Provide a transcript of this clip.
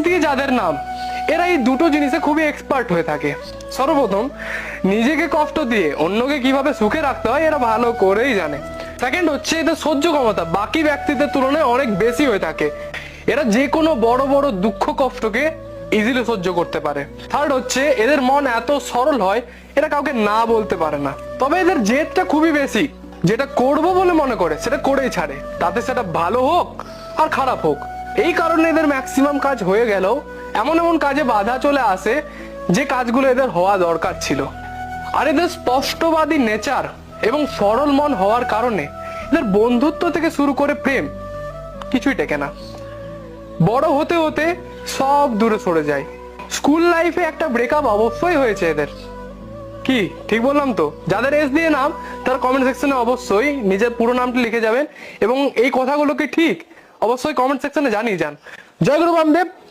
দিয়ে যাদের নাম, এরা এই দুটো জিনিসে খুবই এক্সপার্ট হয়ে থাকে। সর্বপ্রথম নিজেকে কষ্ট দিয়ে অন্যকে কিভাবে সুখে রাখতে হয় এরা ভালো করেই জানে। সেকেন্ড হচ্ছে এদের সহ্য ক্ষমতা বাকি ব্যক্তিদের তুলনায় অনেক বেশি হয়ে থাকে। এরা যে কোনো বড় বড় দুঃখ কষ্টকে ইজিলি সহ্য করতে পারে। থার্ড হচ্ছে এদের মন এত সরল হয় এরা কাউকে না বলতে পারে না। তবে এদের জেদটা খুবই বেশি, যেটা করব বলে মনে করে সেটা করেই ছাড়ে, তাতে সেটা ভালো হোক আর খারাপ হোক। এই কারণে এদের ম্যাক্সিমাম কাজ হয়ে গেলেও এমন এমন কাজে বাধা চলে আসে যে কাজগুলো এদের হওয়া দরকার ছিল। আর এদের স্পষ্টবাদী নেচার এবং সরল মন হওয়ার কারণে এদের বন্ধুত্ব থেকে শুরু করে প্রেম কিছুই টেকে না। বড় হতে হতে সব দূরে সরে যায়। স্কুল লাইফে একটা ব্রেকআপ অবশ্যই হয়েছে এদের। কি ঠিক বললাম তো? যাদের এস দিয়ে নাম তার কমেন্ট সেকশনে অবশ্যই নিজের পুরো নামটি লিখে যাবেন এবং এই কথাগুলো কি ঠিক অবশ্যই কমেন্ট সেকশনে জানিয়ে যান। জয় গুরু বামদেব।